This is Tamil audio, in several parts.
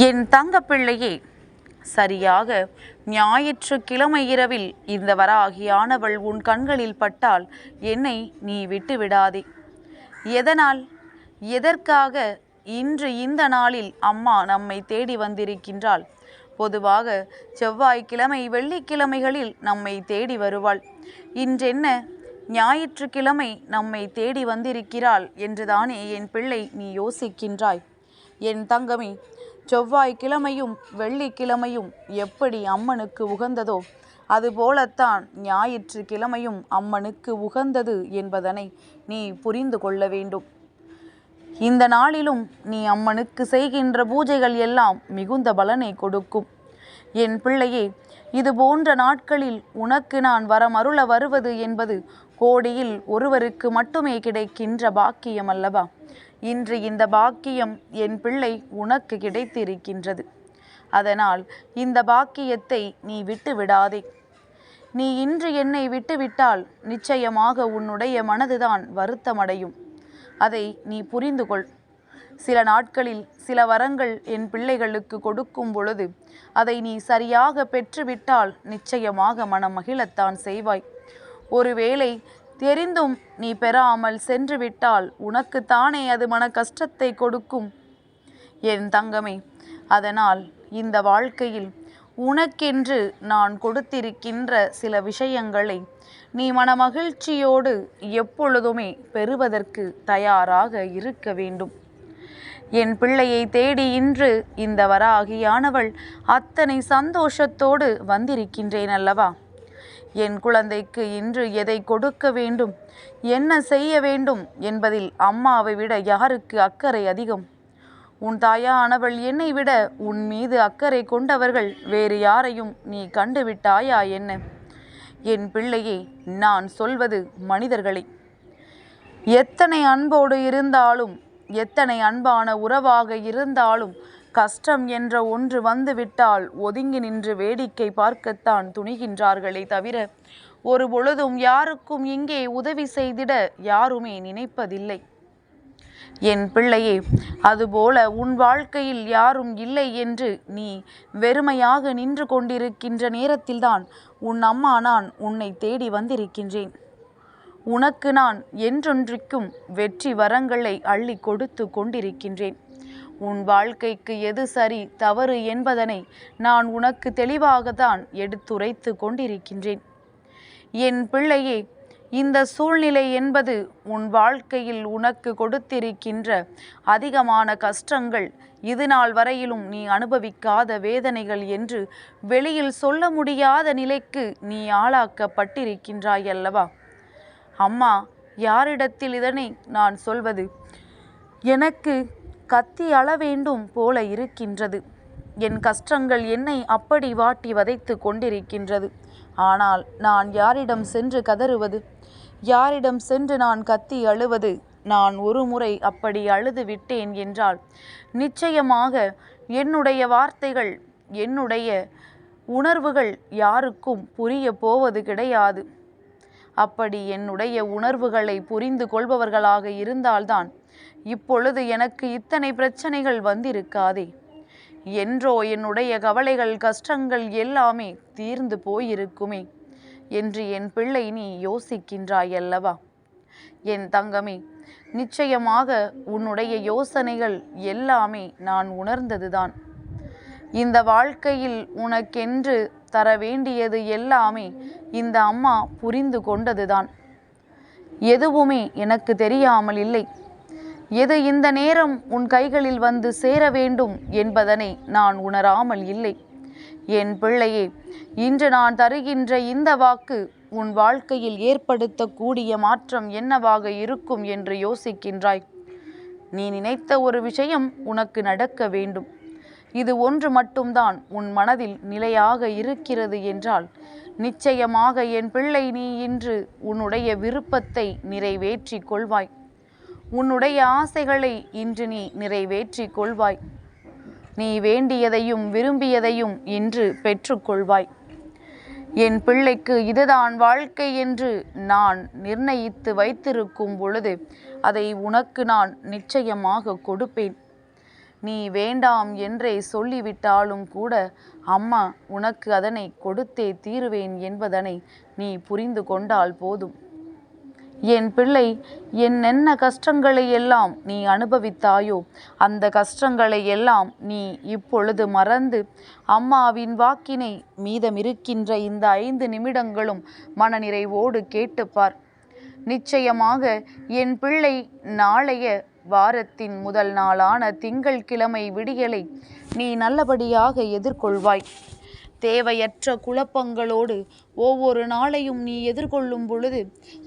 என் தங்கப்பிள்ளையே, சரியாக ஞாயிற்றுக்கிழமை இரவில் இந்த வராகியானவள் உன் கண்களில் பட்டால் என்னை நீ விட்டு விடாதே. எதனால், எதற்காக இன்று இந்த நாளில் அம்மா நம்மை தேடி வந்திருக்கின்றாள்? பொதுவாக செவ்வாய்க்கிழமை வெள்ளிக்கிழமைகளில் நம்மை தேடி வருவாள். இன்றென்ன ஞாயிற்றுக்கிழமை நம்மை தேடி வந்திருக்கிறாள் என்றுதானே என் பிள்ளை நீ யோசிக்கின்றாய். என் தங்கமே, செவ்வாய்க்கிழமையும் வெள்ளிக்கிழமையும் எப்படி அம்மனுக்கு உகந்ததோ அதுபோலத்தான் ஞாயிற்றுக்கிழமையும் அம்மனுக்கு உகந்தது என்பதனை நீ புரிந்து கொள்ள வேண்டும். இந்த நாளிலும் நீ அம்மனுக்கு செய்கின்ற பூஜைகள் எல்லாம் மிகுந்த பலனை கொடுக்கும். என் பிள்ளையே, இது போன்ற நாட்களில் உனக்கு நான் வரமருள வருவது என்பது கோடியில் ஒருவருக்கு மட்டுமே கிடைக்கின்ற பாக்கியம் அல்லவா? இன்று இந்த பாக்கியம் என் பிள்ளை உனக்கு கிடைத்திருக்கின்றது. அதனால் இந்த பாக்கியத்தை நீ விட்டு விடாதே. நீ இன்று என்னை விட்டுவிட்டால் நிச்சயமாக உன்னுடைய மனதுதான் வருத்தமடையும். அதை நீ புரிந்து கொள். சில நாட்களில் சில வரங்கள் என் பிள்ளைகளுக்கு கொடுக்கும் பொழுது அதை நீ சரியாக பெற்றுவிட்டால் நிச்சயமாக மனம் மகிழத்தான் செய்வாய். ஒருவேளை தெரிந்தும் நீ பெறாமல் சென்று விட்டால் உனக்குத்தானே அது மன கஷ்டத்தை கொடுக்கும். என் தங்கமே, அதனால் இந்த வாழ்க்கையில் உனக்கென்று நான் கொடுத்திருக்கின்ற சில விஷயங்களை நீ மனமகிழ்ச்சியோடு எப்பொழுதுமே பெறுவதற்கு தயாராக இருக்க வேண்டும். என் பிள்ளையை தேடி இன்று இந்த வராகியானவள் அத்தனை சந்தோஷத்தோடு வந்திருக்கின்றேன் அல்லவா? என் குழந்தைக்கு இன்று எதை கொடுக்க வேண்டும், என்ன செய்ய வேண்டும் என்பதில் அம்மாவை விட யாருக்கு அக்கறை அதிகம்? உன் தாயானவள் என்னை விட உன் மீது அக்கறை கொண்டவர்கள் வேறு யாரையும் நீ கண்டுவிட்டாயா என்ன? என் பிள்ளையே, நான் சொல்வது மனிதர்களை. எத்தனை அன்போடு இருந்தாலும், எத்தனை அன்பான உறவாக இருந்தாலும் கஷ்டம் என்ற ஒன்று வந்துவிட்டால் ஒதுங்கி நின்று வேடிக்கை பார்க்கத்தான் துணிகின்றார்களே தவிர ஒரு பொழுதும் யாருக்கும் இங்கே உதவி செய்திட யாருமே நினைப்பதில்லை. என் பிள்ளையே, அதுபோல உன் வாழ்க்கையில் யாரும் இல்லை என்று நீ வெறுமையாக நின்று கொண்டிருக்கின்ற நேரத்தில்தான் உன் அம்மா நான் உன்னை தேடி வந்திருக்கின்றேன். உனக்கு நான் என்றொன்றைக்கும் வெற்றி வரங்களை அள்ளி கொடுத்து கொண்டிருக்கின்றேன். உன் வாழ்க்கைக்கு எது சரி தவறு என்பதனை நான் உனக்கு தெளிவாகத்தான் எடுத்துரைத்து கொண்டிருக்கின்றேன். என் பிள்ளையே, இந்த சூழ்நிலை என்பது உன் வாழ்க்கையில் உனக்கு கொடுத்திருக்கின்ற அதிகமான கஷ்டங்கள், இது நாள் வரையிலும் நீ அனுபவிக்காத வேதனைகள் என்று வெளியில் சொல்ல முடியாத நிலைக்கு நீ ஆளாக்கப்பட்டிருக்கின்றாய் அல்லவா? அம்மா, யாரிடத்தில் இதனை நான் சொல்வது? எனக்கு கத்தி அள வேண்டும் போல இருக்கின்றது. என் கஷ்டங்கள் என்னை அப்படி வாட்டி வதைத்து கொண்டிருக்கின்றது. ஆனால் நான் யாரிடம் சென்று கதறுவது? யாரிடம் சென்று நான் கத்தி அழுவது? நான் ஒரு முறை அப்படி அழுது விட்டேன் என்றால் நிச்சயமாக என்னுடைய வார்த்தைகள், என்னுடைய உணர்வுகள் யாருக்கும் புரிய போவது கிடையாது. அப்படி என்னுடைய உணர்வுகளை புரிந்து கொள்பவர்களாக இருந்தால்தான் இப்பொழுது எனக்கு இத்தனை பிரச்சனைகள் வந்திருக்காதே. என்றோ என்னுடைய கவலைகள், கஷ்டங்கள் எல்லாமே தீர்ந்து போயிருக்குமே என்று என் பிள்ளை நீ யோசிக்கின்றாய் அல்லவா? என் தங்கமே, நிச்சயமாக உன்னுடைய யோசனைகள் எல்லாமே நான் உணர்ந்ததுதான். இந்த வாழ்க்கையில் உனக்கென்று தர வேண்டியது எல்லாமே இந்த அம்மா புரிந்து கொண்டதுதான். எதுவுமே எனக்கு தெரியாமல் இல்லை. எது இந்த நேரம் உன் கைகளில் வந்து சேர வேண்டும் என்பதனை நான் உணராமல் இல்லை. என் பிள்ளையே, இன்று நான் தருகின்ற இந்த வாக்கு உன் வாழ்க்கையில் ஏற்படுத்தக்கூடிய மாற்றம் என்னவாக இருக்கும் என்று யோசிக்கின்றாய். நீ நினைத்த ஒரு விஷயம் உனக்கு நடக்க வேண்டும். இது ஒன்று மட்டும்தான் உன் மனதில் நிலையாக இருக்கிறது என்றால் நிச்சயமாக என் பிள்ளை நீ இன்று உன்னுடைய விருப்பத்தை நிறைவேற்றி கொள்வாய். உன்னுடைய ஆசைகளை இன்று நீ நிறைவேற்றி கொள்வாய். நீ வேண்டியதையும் விரும்பியதையும் இன்று பெற்றுக்கொள்வாய். என் பிள்ளைக்கு இதுதான் வாழ்க்கை என்று நான் நிர்ணயித்து வைத்திருக்கும் பொழுது அதை உனக்கு நான் நிச்சயமாக கொடுப்பேன். நீ வேண்டாம் என்றே சொல்லிவிட்டாலும் கூட அம்மா உனக்கு அதனை கொடுத்தே தீருவேன் என்பதனை நீ புரிந்து கொண்டால் போதும். என் பிள்ளை, என்னென்ன கஷ்டங்களை எல்லாம் நீ அனுபவித்தாயோ அந்த கஷ்டங்களை எல்லாம் நீ இப்பொழுது மறந்து அம்மாவின் வாக்கினை மீதமிருக்கின்ற இந்த 5 நிமிடங்களும் மனநிறைவோடு கேட்டுப்பார். நிச்சயமாக என் பிள்ளை, நாளைய வாரத்தின் முதல் நாளான திங்கட்கிழமை விடியலை நீ நல்லபடியாக எதிர்கொள்வாய். தேவையற்ற குழப்பங்களோடு ஒவ்வொரு நாளையும் நீ எதிர்கொள்ளும் பொழுது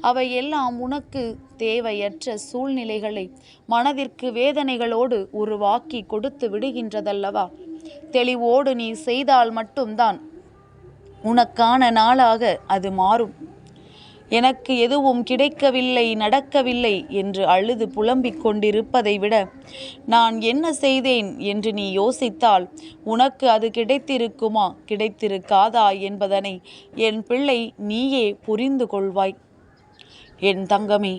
அவையெல்லாம் உனக்கு தேவையற்ற சூழ்நிலைகளை மனதிற்கு வேதனைகளோடு உருவாக்கி கொடுத்து விடுகின்றதல்லவா? தெளிவோடு நீ செய்தால் மட்டும்தான் உனக்கான நாளாக அது மாறும். எனக்கு எதுவும் கிடைக்கவில்லை, நடக்கவில்லை என்று அழுது புலம்பிக் கொண்டிருப்பதை விட நான் என்ன செய்தேன் என்று நீ யோசித்தால் உனக்கு அது கிடைத்திருக்குமா கிடைத்திருக்காதா என்பதனை என் பிள்ளை நீயே புரிந்து கொள்வாய். என் தங்கமே,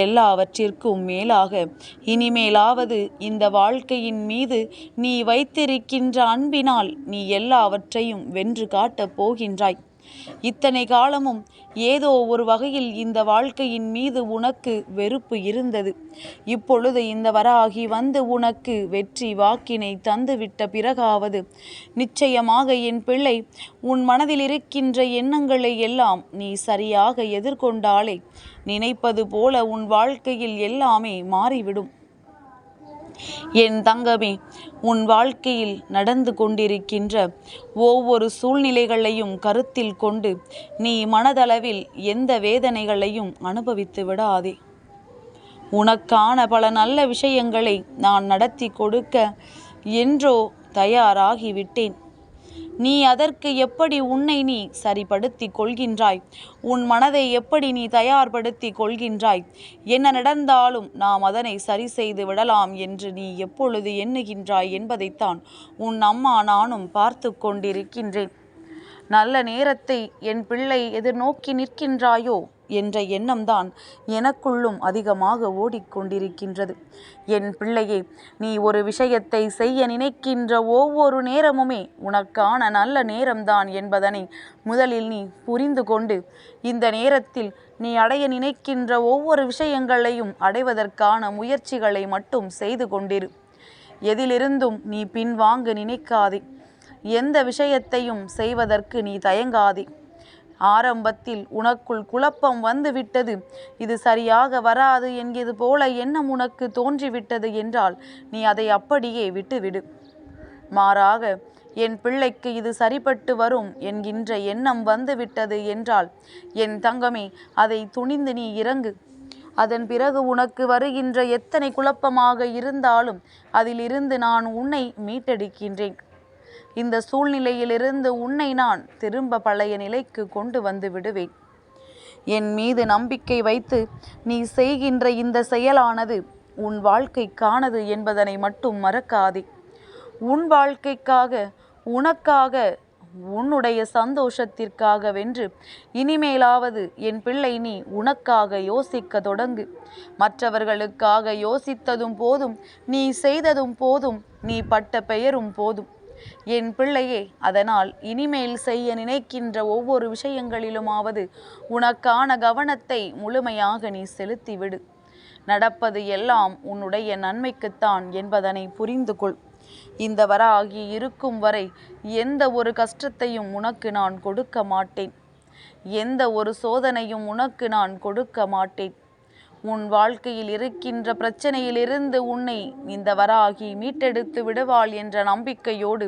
எல்லாவற்றிற்கும் மேலாக இனிமேலாவது இந்த வாழ்க்கையின் மீது நீ வைத்திருக்கின்ற அன்பினால் நீ எல்லாவற்றையும் வென்று காட்டப் போகின்றாய். இத்தனை காலமும் ஏதோ ஒரு வகையில் இந்த வாழ்க்கையின் மீது உனக்கு வெறுப்பு இருந்தது. இப்பொழுது இந்த வராகி வந்து உனக்கு வெற்றி வாக்கினை தந்துவிட்ட பிறகாவது நிச்சயமாக என் பிள்ளை, உன் மனதில் இருக்கின்ற எண்ணங்களை எல்லாம் நீ சரியாக எதிர்கொண்டாலே நினைப்பது போல உன் வாழ்க்கையில் எல்லாமே மாறிவிடும். என் தங்கமே, உன் வாழ்க்கையில் நடந்து கொண்டிருக்கின்ற ஒவ்வொரு சூழ்நிலைகளையும் கருத்தில் கொண்டு நீ மனதளவில் எந்த வேதனைகளையும் அனுபவித்து விடாதே. உனக்கான பல நல்ல விஷயங்களை நான் நடத்தி கொடுக்க என்றோ தயாராகிவிட்டேன். நீ அதற்கு எப்படி உன்னை நீ சரிப்படுத்தி கொள்கின்றாய், உன் மனதை எப்படி நீ தயார்படுத்தி கொள்கின்றாய், என்ன நடந்தாலும் நாம் அதனை சரி செய்து விடலாம் என்று நீ எப்பொழுது எண்ணுகின்றாய் என்பதைத்தான் உன் அம்மா நானும் பார்த்து கொண்டிருக்கின்றேன். நல்ல நேரத்தை என் பிள்ளை எதிர்நோக்கி நிற்கின்றாயோ என்ற எண்ணம்தான் எனக்குள்ளும் அதிகமாக ஓடிக்கொண்டிருக்கின்றது. என் பிள்ளையே, நீ ஒரு விஷயத்தை செய்ய நினைக்கின்ற ஒவ்வொரு நேரமுமே உனக்கான நல்ல நேரம்தான் என்பதனை முதலில் நீ புரிந்து கொண்டு இந்த நேரத்தில் நீ அடைய நினைக்கின்ற ஒவ்வொரு விஷயங்களையும் அடைவதற்கான முயற்சிகளை மட்டும் செய்து கொண்டிரு. எதிலிருந்தும் நீ பின்வாங்க நினைக்காதே. எந்த விஷயத்தையும் செய்வதற்கு நீ தயங்காதே. ஆரம்பத்தில் உனக்குள் குழப்பம் வந்துவிட்டது, இது சரியாக வராது என்கிறது போல எண்ணம் உனக்கு தோன்றிவிட்டது என்றால் நீ அதை அப்படியே விட்டுவிடு. மாறாக என் பிள்ளைக்கு இது சரிப்பட்டு வரும் என்கின்ற எண்ணம் வந்துவிட்டது என்றால் என் தங்கமே, அதை துணிந்து நீ இறங்கு. அதன் பிறகு உனக்கு வருகின்ற எத்தனை குழப்பமாக இருந்தாலும் அதிலிருந்து நான் உன்னை மீட்டெடுக்கின்றேன். இந்த சூழ்நிலையிலிருந்து உன்னை நான் திரும்ப பழைய நிலைக்கு கொண்டு வந்து விடுவேன். என் மீது நம்பிக்கை வைத்து நீ செய்கின்ற இந்த செயலானது உன் வாழ்க்கைக்கானது என்பதனை மட்டும் மறக்காதே. உன் வாழ்க்கைக்காக, உனக்காக, உன்னுடைய சந்தோஷத்திற்காக வென்று இனிமேலாவது என் பிள்ளை நீ உனக்காக யோசிக்க தொடங்கு. மற்றவர்களுக்காக யோசித்ததும் போதும், நீ செய்ததும் போதும், நீ பட்ட பெயரும் போதும். என் பிள்ளையே, அதனால் இனிமேல் செய்ய நினைக்கின்ற ஒவ்வொரு விஷயங்களிலுமாவது உனக்கான கவனத்தை முழுமையாக நீ செலுத்திவிடு. நடப்பது எல்லாம் உன்னுடைய நன்மைக்குத்தான் என்பதனை புரிந்து கொள். இந்த வராகி இருக்கும் வரை எந்த ஒரு கஷ்டத்தையும் உனக்கு நான் கொடுக்க மாட்டேன். எந்த ஒரு சோதனையும் உனக்கு நான் கொடுக்க மாட்டேன். உன் வாழ்க்கையில் இருக்கின்ற பிரச்சனையிலிருந்து உன்னை இந்த வராகி மீட்டெடுத்து விடுவாள் என்ற நம்பிக்கையோடு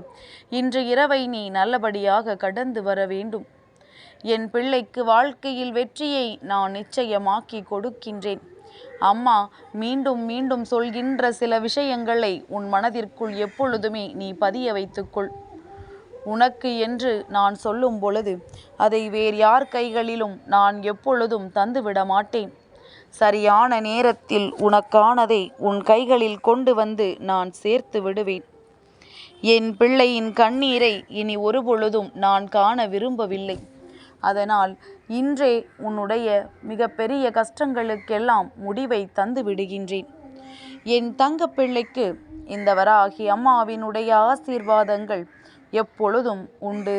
இன்று இரவை நீ நல்லபடியாக கடந்து வர வேண்டும். என் பிள்ளைக்கு வாழ்க்கையில் வெற்றியை நான் நிச்சயமாக்கி கொடுக்கின்றேன். அம்மா மீண்டும் மீண்டும் சொல்கின்ற சில விஷயங்களை உன் மனதிற்குள் எப்பொழுதுமே நீ பதிய வைத்துக்கொள். உனக்கு என்று நான் சொல்லும் பொழுது அதை வேறு யார் கைகளிலும் நான் எப்பொழுதும் தந்துவிட மாட்டேன். சரியான நேரத்தில் உனக்கானதை உன் கைகளில் கொண்டு வந்து நான் சேர்த்து விடுவேன். என் பிள்ளையின் கண்ணீரை இனி ஒருபொழுதும் நான் காண விரும்பவில்லை. அதனால் இன்றே உன்னுடைய மிகப்பெரிய கஷ்டங்களுக்கெல்லாம் முடிவை தந்து விடுகின்றேன். என் தங்க பிள்ளைக்கு இந்த வராகி அம்மாவினுடைய ஆசீர்வாதங்கள் எப்பொழுதும் உண்டு.